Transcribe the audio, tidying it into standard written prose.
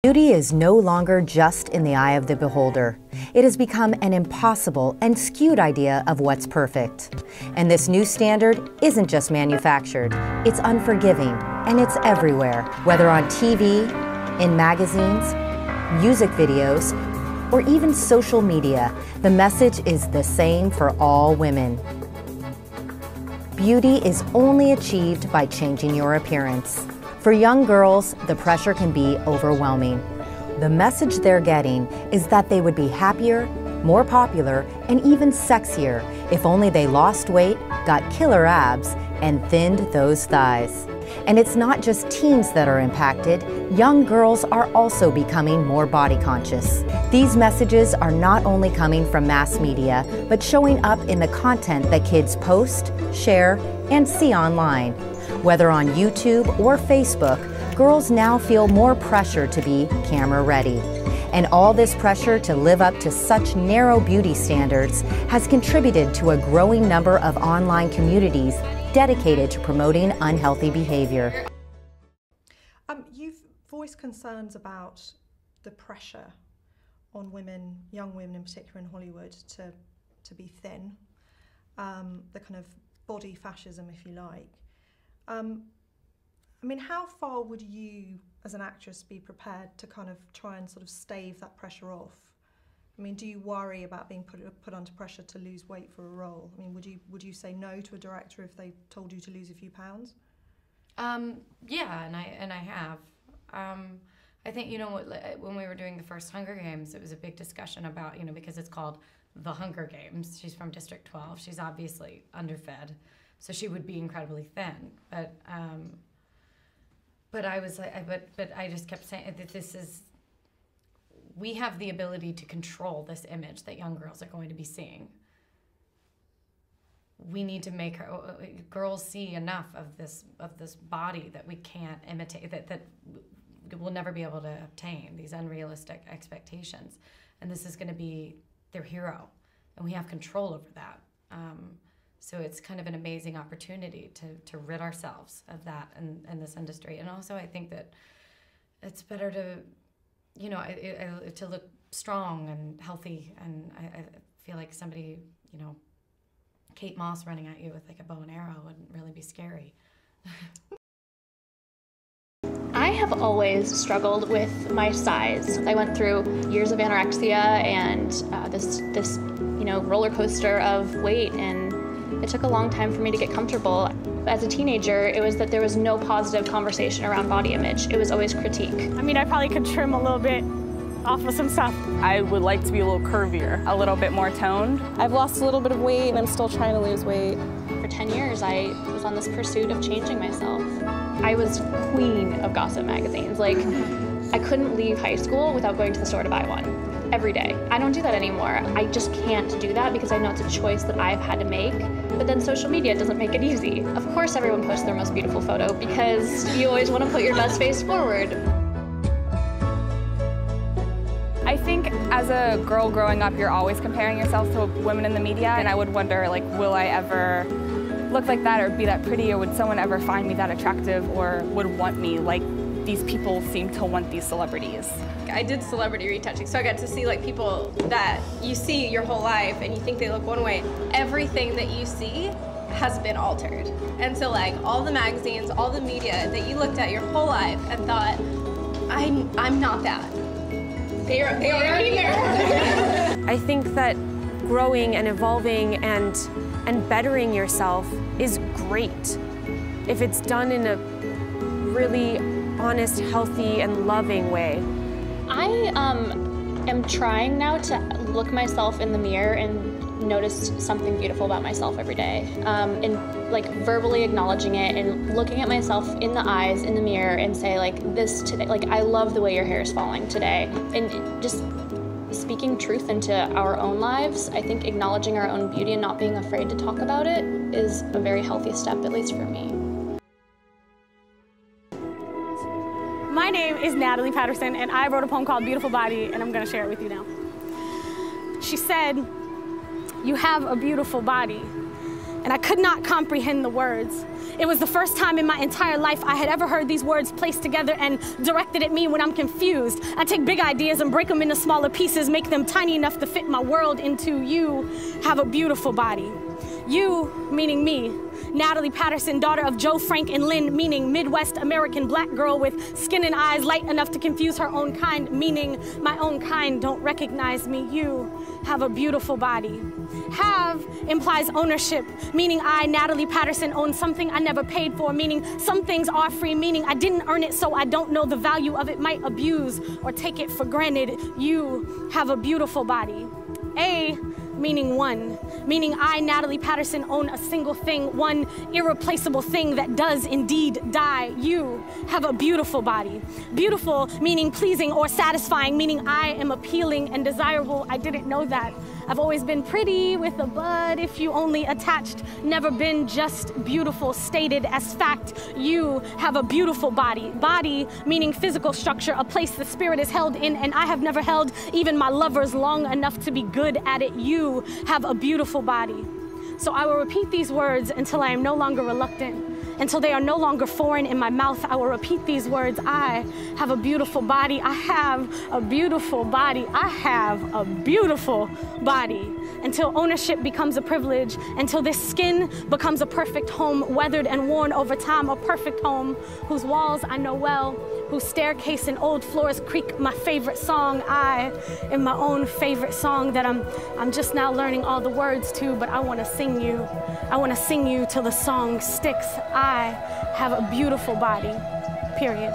Beauty is no longer just in the eye of the beholder. It has become an impossible and skewed idea of what's perfect. And this new standard isn't just manufactured, it's unforgiving, and it's everywhere, whether on TV, in magazines, music videos, or even social media. The message is the same for all women. Beauty is only achieved by changing your appearance. For young girls, the pressure can be overwhelming. The message they're getting is that they would be happier, more popular, and even sexier if only they lost weight, got killer abs, and thinned those thighs. And it's not just teens that are impacted. Young girls are also becoming more body conscious. These messages are not only coming from mass media, but showing up in the content that kids post, share, and see online. Whether on YouTube or Facebook, girls now feel more pressure to be camera ready. And all this pressure to live up to such narrow beauty standards has contributed to a growing number of online communities dedicated to promoting unhealthy behavior. You've voiced concerns about the pressure on women, young women in particular in Hollywood, to be thin, the kind of body fascism, if you like. I mean, how far would you, as an actress, be prepared to kind of try and sort of stave that pressure off? I mean, do you worry about being put under pressure to lose weight for a role? I mean, would you say no to a director if they told you to lose a few pounds? Yeah, and I have. I think, you know, when we were doing the first Hunger Games, it was a big discussion about, you know, because it's called the Hunger Games. She's from District 12. She's obviously underfed, so she would be incredibly thin. But I was like, but I just kept saying that we have the ability to control this image that young girls are going to be seeing. We need to make girls see enough of this body that we can't imitate, that we'll never be able to obtain, these unrealistic expectations. And this is going to be their hero, and we have control over that. So it's kind of an amazing opportunity to rid ourselves of that in this industry. And also I think that it's better to, you know, to look strong and healthy. And I feel like somebody, you know, Kate Moss running at you with like a bow and arrow wouldn't really be scary. I have always struggled with my size. I went through years of anorexia and this you know, roller coaster of weight, and it took a long time for me to get comfortable. As a teenager, it was that there was no positive conversation around body image. It was always critique. I mean, I probably could trim a little bit off of some stuff. I would like to be a little curvier, a little bit more toned. I've lost a little bit of weight and I'm still trying to lose weight. For 10 years, I was on this pursuit of changing myself. I was queen of gossip magazines. Like, I couldn't leave high school without going to the store to buy one. Every day. I don't do that anymore. I just can't do that because I know it's a choice that I've had to make. But then social media doesn't make it easy. Of course everyone posts their most beautiful photo because you always want to put your best face forward. I think as a girl growing up, you're always comparing yourself to women in the media, and I would wonder, like, will I ever look like that or be that pretty, or would someone ever find me that attractive or would want me like these people seem to want these celebrities? I did celebrity retouching, so I got to see like people that you see your whole life and you think they look one way. Everything that you see has been altered. And so like all the magazines, all the media that you looked at your whole life and thought, I'm not that. They are already there. I think that growing and evolving and bettering yourself is great if it's done in a really honest, healthy, and loving way. I am trying now to look myself in the mirror and notice something beautiful about myself every day. And like verbally acknowledging it and looking at myself in the eyes in the mirror and say like, this today, like, I love the way your hair is falling today. And just speaking truth into our own lives. I think acknowledging our own beauty and not being afraid to talk about it is a very healthy step, at least for me. My name is Natalie Patterson, and I wrote a poem called Beautiful Body, and I'm going to share it with you now. She said, "You have a beautiful body, and I could not comprehend the words. It was the first time in my entire life I had ever heard these words placed together and directed at me when I'm confused. I take big ideas and break them into smaller pieces, make them tiny enough to fit my world into. You have a beautiful body. You, meaning me, Natalie Patterson, daughter of Joe, Frank, and Lynn, meaning Midwest American black girl with skin and eyes light enough to confuse her own kind, meaning my own kind don't recognize me. You have a beautiful body. Have implies ownership, meaning I, Natalie Patterson, own something I never paid for, meaning some things are free, meaning I didn't earn it, so I don't know the value of it, might abuse or take it for granted. You have a beautiful body. A, meaning one, meaning I, Natalie Patterson, own a single thing, one irreplaceable thing that does indeed die. You have a beautiful body. Beautiful, meaning pleasing or satisfying, meaning I am appealing and desirable. I didn't know that. I've always been pretty with a bud if you only attached, never been just beautiful, stated as fact. You have a beautiful body. Body, meaning physical structure, a place the spirit is held in, and I have never held even my lovers long enough to be good at it. You have a beautiful body. So I will repeat these words until I am no longer reluctant, until they are no longer foreign in my mouth. I will repeat these words. I have a beautiful body. I have a beautiful body. I have a beautiful body. Until ownership becomes a privilege, until this skin becomes a perfect home, weathered and worn over time, a perfect home whose walls I know well, whose staircase and old floors creak my favorite song. I am my own favorite song that I'm just now learning all the words to, but I want to sing you. I want to sing you till the song sticks. I have a beautiful body, period.